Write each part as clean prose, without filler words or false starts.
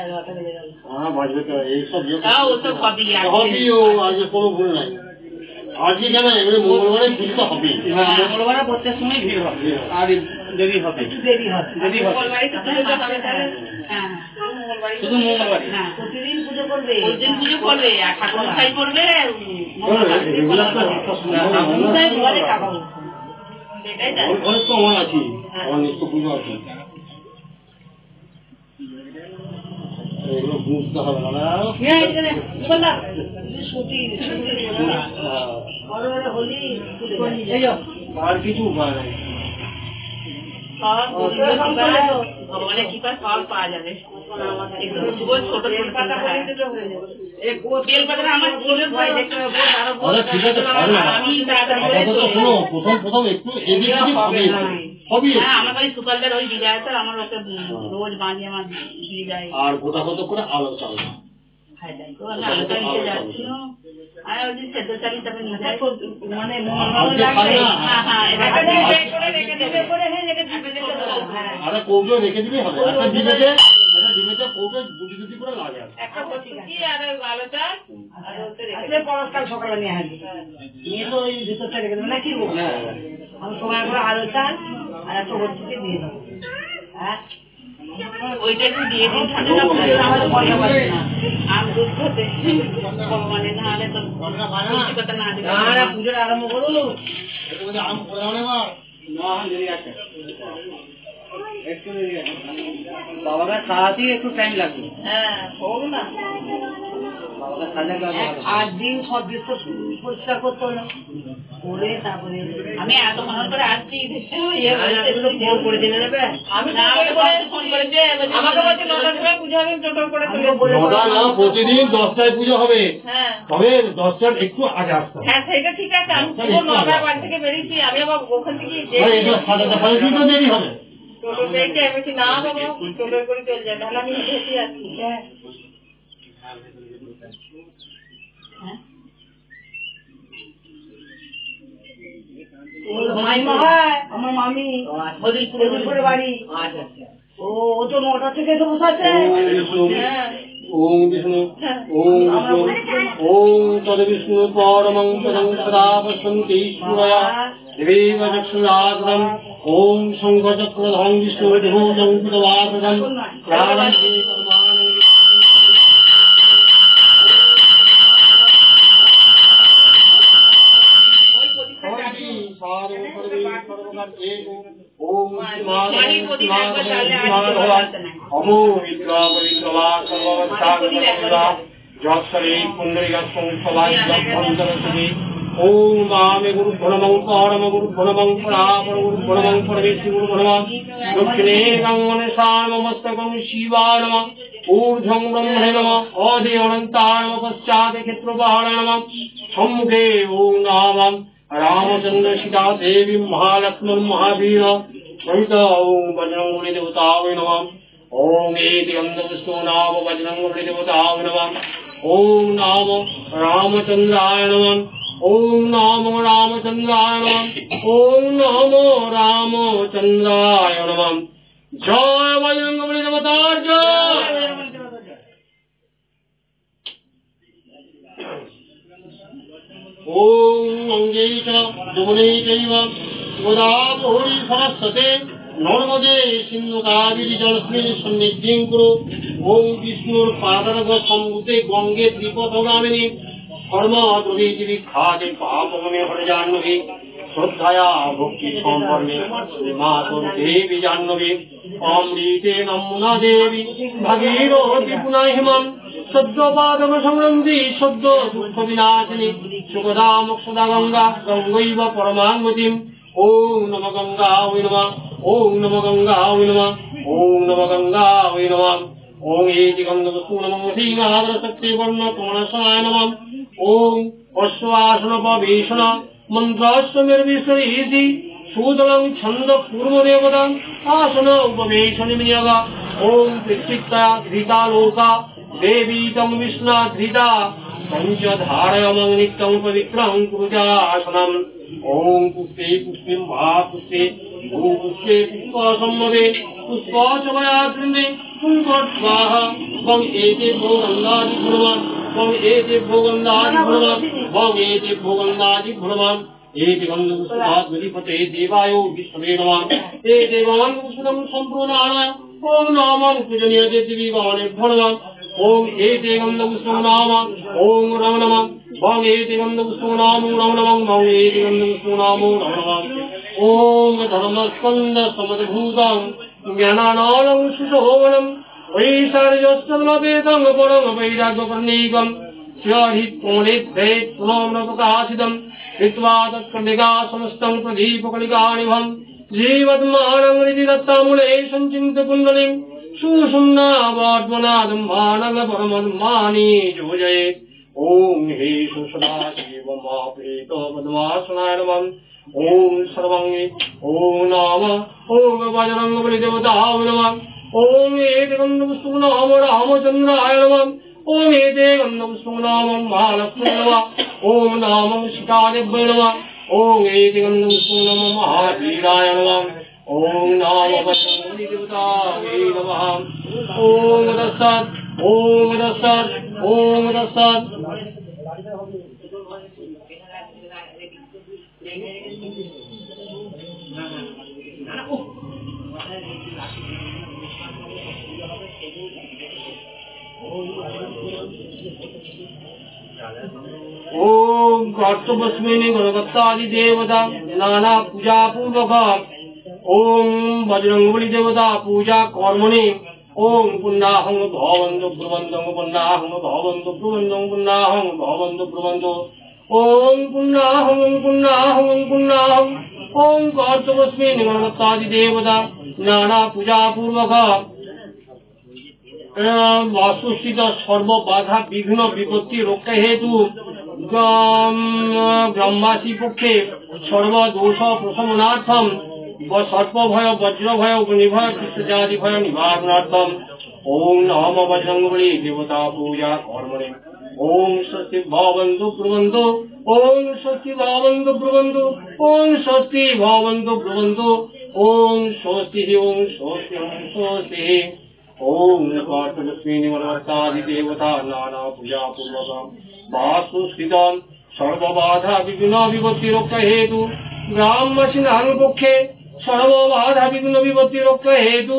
11টা বেজে গেল। হ্যাঁ বাজবে তো এইসব ওসব হবেই আজকে কোনো ভুল নাই। আজকে কেন এবারে মঙ্গলবারে পুজো তো হবেই। মঙ্গলবারে প্রত্যেক সময় ভিড় হবে আর দেরি হবে মঙ্গলবারে শুধু মঙ্গলবারে প্রতিদিন পুজো করবে প্রতিদিন পুজো করবে আর ঠাকুর মশাই করবে ঘরে তো আমার আছি আমার নিত্য পুজো আছে এগুলো বুঝতে হবে না আর কিছু উপায় নাই ভগবানের কৃপা সব পাওয়া যাবে ছোট বেলপাতা আমার প্রথম একটু এদিক আমার বাড়ি সুকালদার ওই দিদা আছে আমার ওকে রোজ বাঁধিয়ে আমার দিয়ে যায় আর গোটা কত করে আলো চাল কৌটো রেখে দিলে হবে ডিমেতে কৌটো দুটি দুটি করে লাগে পরস্কাল সকালে নিয়ে আসবে নিয়ে তো ওই ভিতরটা রেখে দেবে নাকি আমি সময় করে আলো চাল আর একটা হচ্ছে দিয়ে দেবো হ্যাঁ ওইটা একটু দিয়ে দিন ভগবানে না হলে তো কথা না পুজোর আরম্ভ করুন বাবাকে খাওয়াতেই একটু টাইম লাগবে হ্যাঁ হোক না আট দিন সব কিছু পরিষ্কার করতে হলো করে তারপরে আমি এত মনে করে আসছি করে দিলে নেবে আমি ফোন করেছে আমাকে বলছে 9টার সময় পুজো হবে টোটো করে প্রতিদিন 10টায় পুজো হবে তবে 10টার একটু আগে আসতে হ্যাঁ সেটা ঠিক আছে আমি 9টার বাড়ি থেকে বেরিয়েছি আমি আবার ওখান থেকে দেরি হবে টোটো পেয়েছি আমি বলছি না বাবা টোটো করে চলে যায় তাহলে আমি হেঁটে আসছি হ্যাঁ আমার মামি হরিপুরের বাড়ি ও তো 9টা থেকে তো বসাচ্ছে ওম বিষ্ণু ওম ওম তদ বিষ্ণু পরমং পদং সদা পশ্যন্তি সূরয়া দেবীব চক্ষুরাধরম ওম শঙ্খচক্রধরং বিষ্ণু দেবং পিতবাসদম প্রাণং পরমানং ओम वामे गुरु भणमं परम गुरु भणमं परापर गुरु भणमं परमेश्वर गुरु भणमं दक्षिणे गंगने साममस्तकं शिवाय नमः ऊर्ध्वं ब्रह्मणे नमः अधे अनन्ताय नमः पश्चात् क्षेत्रपाणे नमः सम्मुखे ओम नामं रामचंद्र सीता देवी महालक्ष्मण महावीर सहित ओम बजरंगबली देवताय नमः ओम एति अंधविष्णु नाम बजरंगबली देवताय नमः ओम नाम रामचंद्राय नमः ओम नमो रामचंद्राय नमः ओम नमो रामचंद्राय नमः जय बजरंगबली देवता जय ओम अंगे च दुमने चैव गोदावरी सरस्वते नर्मदे सिन्धु कावेरी जलस्मिन् सन्निधिं कुरु ओम विष्णुर पादरग सम्भूते गंगे त्रिपथगामिनी कर्म द्रवीति विख्याते पापममे हरजाह्नवी श्रद्धया भक्ति सम्पन्ने मातुर देवी जाह्नवी अमृते नमुना देवी भगीरथी पुनहिमं सद्यपादम संरन्ति सद्य दुःख विनाशिनी सुखदा मोक्षदा गंगा गंगैव परमान्मतीम् ओम नमः गंगायै नमः ओम नमः गंगायै नमः ओम नमः गंगायै नमः ओम एति गंधवस्तूनमं श्रीमहाद्रशक्ति वर्ण कमलसाय नमः ओम अश्वासनपवेशन मन्त्राश्रमिर्विश्रीति सूदलं छन्द पूर्वदेवतां आसन उपवेशनिमयग ओम पृथिक्ता धृतालोका देवी तं विष्णा धृता पञ्च धारयमं नित्यं पवित्रं कुरुजासनम् ओम पुष्पे पुष्पिं वा पुष्पे पुष्पे पुष्पसम्भवे पुष्पचमयाग्रमे स्वाहा वं एते भोगन्दादि भगवान् वं एते भोगन्दादि भगवान् वं एते भोगन्दादि भगवान् एते गन्धपुष्पाधिपते देवायो विष्णवे नमः ए देवान् पुष्पं सम्पूर्णाय ओम नमः पूजनीय देवी भवाने भगवान् ओम एते गन्धपुष्पं नाम ओम रम नमः वं एते गन्धपुष्पं नाम रम नमः वं एते गन्धपुष्पं नाम रम नमः ओम धर्मस्कन्द समद्भूतं ज्ञानानालं सुशोभनं वैशार्यस्तमवेदं परं वैराग्यपर्णीकं स्याहित्कोणेभ्येत्पुनः कृत्वा तत्कर्णिका समस्तं प्रदीपकणिकानिभं जीवद्मानं हृदिदत्तामूले सञ्चिन्तकुण्डलीं सुषुम्नावर्त्मनादम्भानं परमद्मानि योजये ॐ हे सुसदाशिवमाप्रीतपद्मासनाय नमः ॐ सर्वङ्गे ॐ नाम ॐ बजरङ्गबलिदेवताय नमः ॐ एते गन्धपुष्पं नाम रामचन्द्राय नमः ॐ एते गन्धपुष्पं नाम महालक्ष्म्यै नमः ॐ नाम सीतादेव्यै नमः ॐ एते गन्धपुष्पं नाम महावीराय नमः ॐ नाम बजरङ्गबलिदेवताय नमः ॐ दत्तात् ॐ दत्तात् ॐ दत्तात् ओम कर्तव्यस्मिनी गणपत्तादि देवता नाना पूजा पूर्वक ओम बजरंगबली देवता पूजा कर्मणि ओम पुण्णाहं भवन्तु ब्रुवन्तु पुण्णाहं भवन्तु ब्रुवन्तु पुण्णाहं भवन्तु ब्रुवन्तु ओम पुण्णाहं पुण्णाहं पुण्णाहं ओम कर्तव्यस्मिनी गणपत्तादि देवता नाना पूजा पूर्वक वास्तुस्थित सर्व बाधा विघ्न विपत्ति रक्षा हेतु ग्रामवासी पक्षे सर्वदोष प्रशमनार्थम सर्प भय वज्र भय अग्निभय कृष्णजाति भय निवारणार्थम ओम नमः बजरंगबली देवता पूजा कर्मणे ओम स्वस्ति भवन्तु ब्रुवन्तु ओम स्वस्ति भवन्तु ब्रुवन्तु ओम स्वस्ति भवन्तु ब्रुवन्तु ओम स्वस्ति ओम स्वस्ति ओम स्वस्ति ओम कर्तव्यस्मिनी गणपत्तादि देवता नाना पूजा पूर्वक वास्तुस्थित सर्वबाधा विघ्न विपत्ति रक्षा हेतु ग्रामवासिनां पक्षे सर्वबाधा विघ्न विपत्ति रक्षा हेतु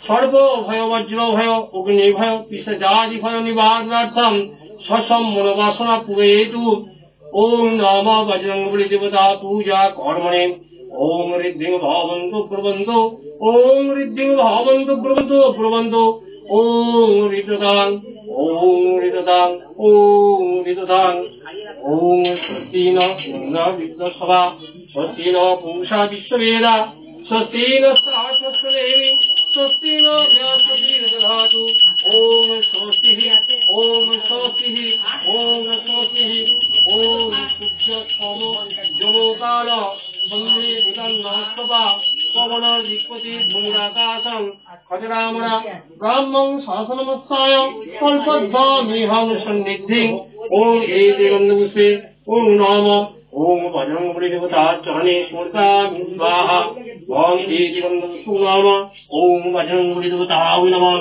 सर्व भय वज्र भय अग्नि भय पिशाचादि भय निवारणार्थम ससम मनोवासना पूरयेतु ओम नमः बजरंगबली देवता पूजा कर्मणे ओम रिद्धिं भवन्तु ब्रुवन्तु ओम रिद्धिं भवन्तु ब्रुवन्तु ब्रुवन्तु ओम रिददान ओम रिददान ओम रिददान ओम स्वस्ति न विद्वत्सभा स्वस्ति न पुंसा विश्ववेदा स्वस्ति न सहस्रदेवी स्वस्ति न व्यासतीर्दधातु ओम स्वस्तिः ओम स्वस्तिः ओम स्वस्तिः ओम शुद्ध समो योगाल वन्दे बुधन्नस्तवा पवनदिक्पति भूमिराकाशं खजरामरा ब्राह्मं शासनमस्ताय कल्पद्वामिहं सन्निधिं ओम एते गन्धपुष्पे ओम नाम ओम बजरंगबली देवता चरणे स्मृतामि स्वाहा ओम एते गन्धपुष्पं नाम ओम बजरंगबली देवताय नमः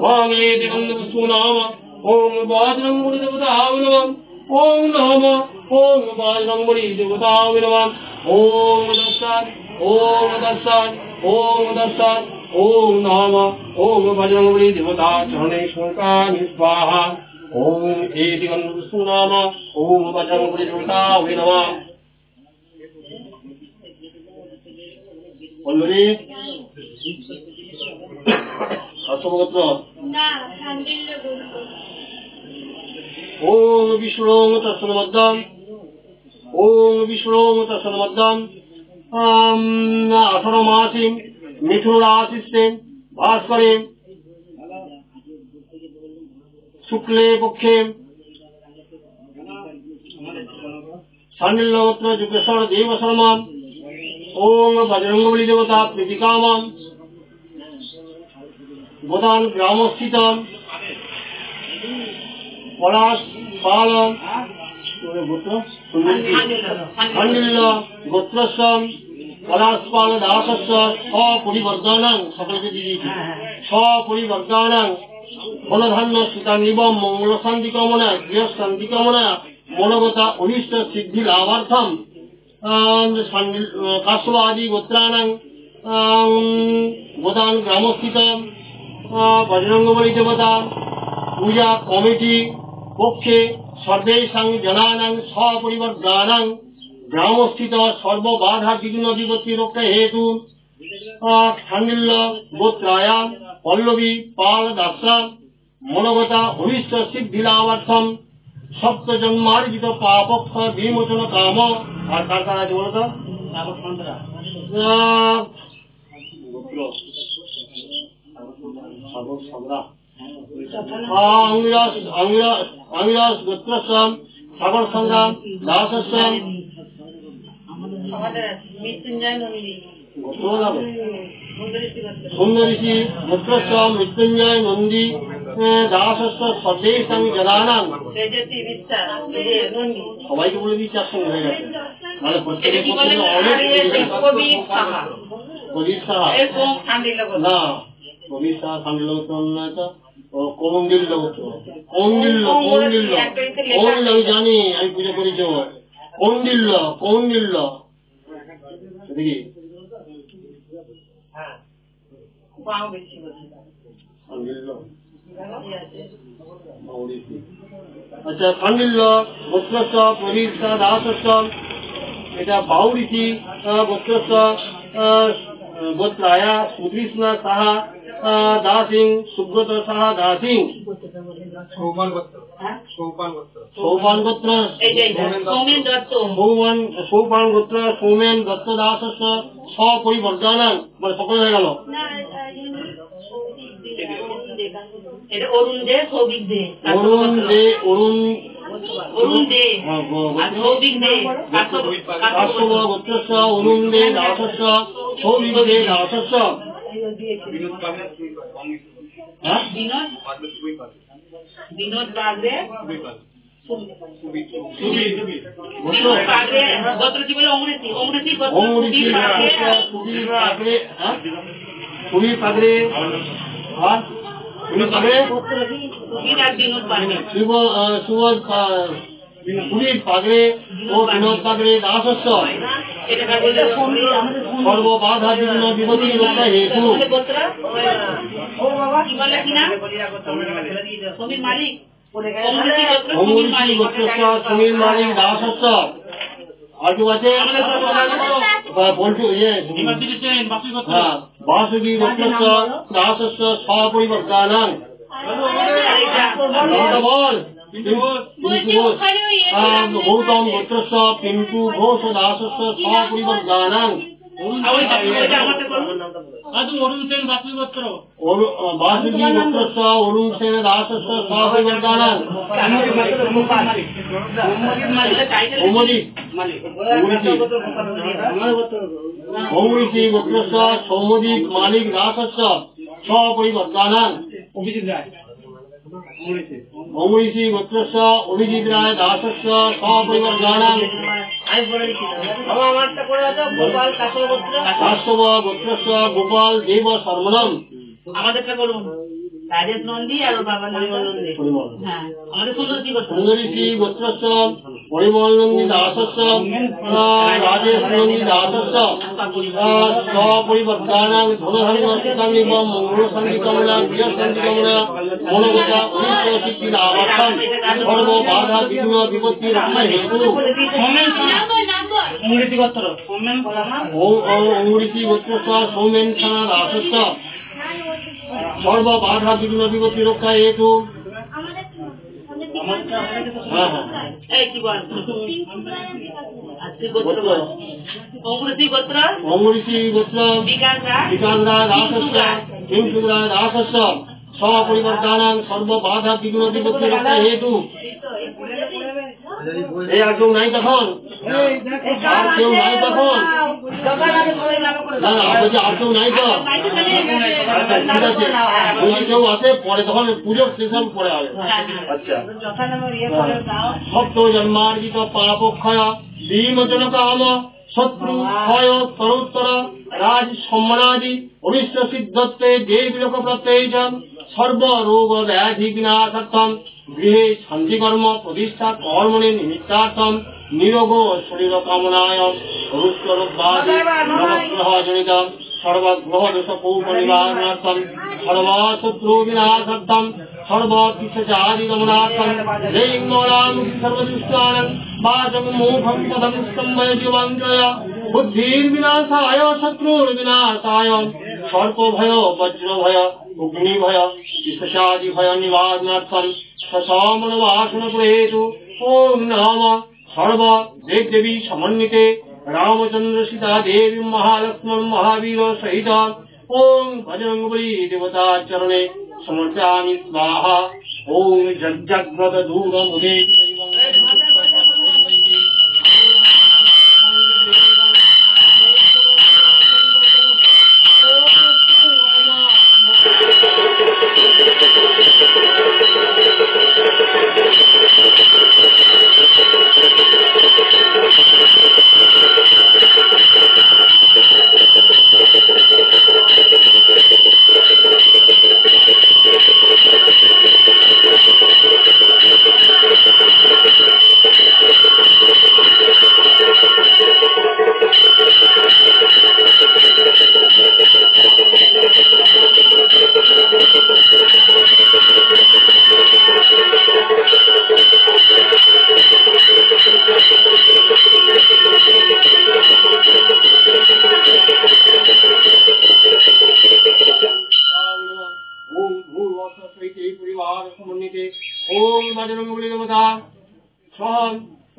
ओम एते गन्धपुष्पं नाम ओम बजरंगबली देवताय नमः ओम नमः ओम बजरंगबली देवताय नमः ओम दत्तात् ओम दत्तात् ओम दत्तात् ओम नमः ओम बजरंगबली देवता चरणे स्मृतामि स्वाहा ओम एति गन्धपुष्पं नाम ओम बजरंगबली देवताय नमः বললি অসমগত না শান্তিল্য বলবো ওম বিষ্ণুং তৎসন্মদ্দাম ওম বিষ্ণুং তৎসন্মদ্দাম 18 মাসে মিথুন রাশিতে ভাস্করে শুক্লে পক্ষে সান্নিল্যগোত্র যুগেশ্বর দেব শর্মা ओम बजरंगबली देवता प्रीतिकाम गोदान ग्राम स्थित पलाश पाल गोत्र गोत्रस्व পলাশপাল দাসস্য স্বপরিবর্ধনাং সকলকে দিয়ে দিয়েছি স্বপরিবর্ধনাং ফলধান্য সুতানিব মঙ্গল শান্তি কামনা গৃহ শান্তি কামনা মনোগতা অনিষ্ট সিদ্ধি লাভার্থম কাশ্যবাদী গোত্রাণাং গোদান গ্রামস্থিত বজরঙ্গবলী দেবতা পূজা কমিটি পক্ষে সর্বেষাং জনানাং স্বপরিবর্ধনাং গ্রামস্থিত সর্ববাধা বিঘ্ন বিপত্তি রক্ষা হেতু খান্ডিল্য গোত্রায়া পল্লবী পাল দাসা মনোগতা অনিষ্ট সিদ্ধি লাভার্থম সপ্ত জন্মার্জিত পাপক্ষ বিমোচন কাম। আর কার কার আছে বলতো? আঙ্গিরাস গোত্রস্য সাগর সংগ্রাম দাসস্য সুন্দরীষি গোত্রস্য মৃত্যুঞ্জয় নন্দী দাসস্য সর্বেষাং জনানাং। সবাইকে বলে দিচ্ছি একসঙ্গে হয়ে গেছে মানে প্রত্যেকের কবির সাহা না কবির সাহা খান্ডিল কৌন্ডিল্য কৌন্ডিল্য কৌন্ডিল্য কৌন্ডিল্য আমি জানি আমি পুজো করেছ কৌন্ডিল্য কৌন্ডিল্য দেখি আচ্ছা খান্ডিল্য গোত্রস্য প্রবীর দাসস্য এটা বাউরিতি গোত্রস্য গোত্রায়া সুকৃষ্ণ সাহা দাসিং সুব্রত সাহা দাসিং সৌপান গোত্র সৌপান গোত্র সৌমেন দত্ত দাসস্য স্বপরিবর্ধনাং মানে সকল হয়ে গেল অরুণ দে গোত্রস্য অরুণ দে দাসস্য সৌভিক দে দাসস্য বিনোদ বাগরে গোত্র কি বলে অমৃতি অমৃতি সুবীর পাগরে আর সুবীর পাগরে সুবীর পাগরে ও বিনোদ পাগরে দাসস্য সর্ববাধা বিঘ্ন বিপত্তি রক্ষা হেতু অমৃতি গোত্রস্য সুনীল মালিক দাসস্য আর কেউ আছে বাসুকি গোত্রস্য দাসস্য স্বপরিবর্ধনাং বল গৌতম গোত্রস্য পিন্টু ঘোষ দাসস্য স্বপরিবর্ধনাং বাসুকি গোত্রস্য অরুণ সেন দাসস্য স্বপরিবর্ধনাং অমৃতি গোত্রস্য সৌমদীপ মালিক দাসস্য স্বপরিবর্ধনাং অমৃতি গোত্রস্য অভিজিৎ রায় দাসস্য স্বপরিবর্ধনাং কাশ্যপ গোত্রস্য গোপাল দেব শর্মণম। আমাদেরটা বলুন রাজেশ নন্দী আর ওর বাবার নাম সুন্দরী গোত্রস্য পরিমল নন্দী দাসস্য রাজেশ নন্দী দাসস্য স্বপরিবর্ধনাং ধনধান্য সুতাঙ্গিব মঙ্গল শান্তি কামনা গৃহ শান্তি কামনা মনোগতা অনিষ্ট সিদ্ধি লাভার্থম সর্ববাধা বিঘ্ন বিপত্তি রক্ষা হেতু অমৃতি গোত্র অমৃতি গোত্রস্য সৌমেন সাহা দাসস্য সর্ববাধা বিঘ্ন বিপত্তি রক্ষা হেতু অমৃতি গোত্র বিকাশ রায় দাসস্য হিংসুক রায় দাসস্য স্বপরিবর্ধনাং সর্ববাধা বিঘ্ন বিপত্তি রক্ষা হেতু। এই আর কেউ নাই তখন আর কেউ নাই তখন আর কেউ নাই তো ঠিক আছে যদি কেউ আসে পরে তখন পুজোর শেষের পরে হবে। আচ্ছা সপ্ত জন্মার্জিত পাপক্ষয় বিমোচন কাম শত্রু ভয় তরোত্তর রাজ সম্মানাদি অবিশ্ব সিদ্ধত্বে দেবী লোক প্রত্যয় সর্বরোগ ব্যাধি বিনাশার্থম গৃহে শান্তিকর্ম প্রতিষ্ঠা কর্মণি নিমিত্তার্থম নিরোগ শরীর কামনায় রুষ্টরোগবাদী নবগ্রহ জনিত সর্বগ্রহ দোষ কৌপ নিবারণার্থম সর্বশত্রু বিনাশার্থম সর্বপিশাচাদি গমনার্থম লেঙ্গরাম সর্বদুষ্টানং বাচং মোঘম পদম স্তম্ভয় জীবাঞ্জয় বুদ্ধির বিনাশায় শত্রুর বিনাশায় সর্প ভয় বজ্র ভয় অগ্নি ভয় পিশাচাদি ভয় নিবারণার্থম সসমনবাসন প্রেতু ওম নমঃ সর্ব দেব দেবী সমন্বিতে রামচন্দ্র সীতা দেবী মহালক্ষ্মণ মহাবীর সহিত ওম বজরঙ্গবলী দেবতা চরণে সমর্পয়ামি স্বাহা ওম যজ্ঞাগ্রত দূরম উদেতি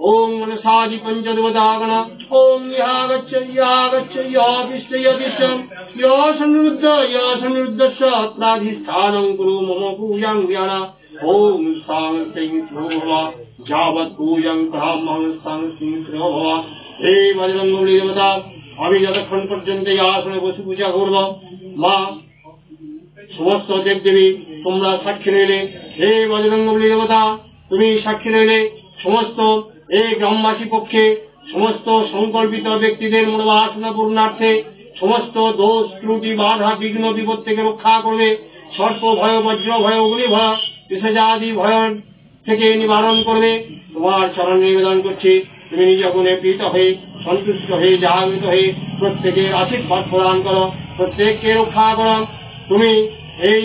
ओम मनसादि पंचदेवतागण ओम यागच्छ यागच्छ याभिष्ट यभिष्ट या सन्निरुद्ध प्राधिष्ठानं कुरु मम पूजां ज्ञान ओम स्थां तिं भव যাবৎ पूजं ब्राह्मण स्थां तिं भव हे বজরঙ্গবলী দেবতা আমি যতক্ষণ পর্যন্ত এই আসনে বসে পূজা করব মা সমস্ত দেবদেবী তোমরা সাক্ষী রইলে হে বজরঙ্গবলী দেবতা তুমি সাক্ষী রইলে সমস্ত এই গ্রামবাসী পক্ষে সমস্ত সংকল্পিত ব্যক্তিদের মনোবাসনা পূর্ণার্থে সমস্ত দোষ ত্রুটি বাধা বিঘ্ন বিপদ থেকে রক্ষা করবে সর্প ভয় বজ্র ভয় অগ্নি ভয় পিশাচাদি ভয় থেকে নিবারণ করবে তোমার চরণ নিবেদন করছি তুমি নিজ গুণে প্রীত হয়ে সন্তুষ্ট হয়ে জাগৃত হয়ে প্রত্যেকের আশীর্বাদ প্রদান করো প্রত্যেককে রক্ষা করো তুমি এই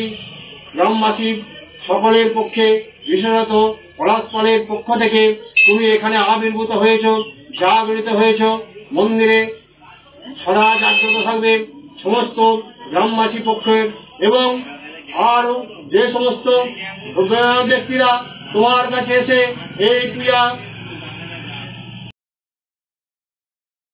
গ্রামবাসী সকলের পক্ষে বিশেষত পলাশপালের পক্ষ থেকে তুমি এখানে আবির্ভূত হয়েছ জাগৃত হয়েছ মন্দিরে সদা জাগ্রত থাকবে সমস্ত গ্রামবাসী পক্ষের এবং আরো যে সমস্ত ব্যক্তিরা তোমার কাছে এসে এই পূজা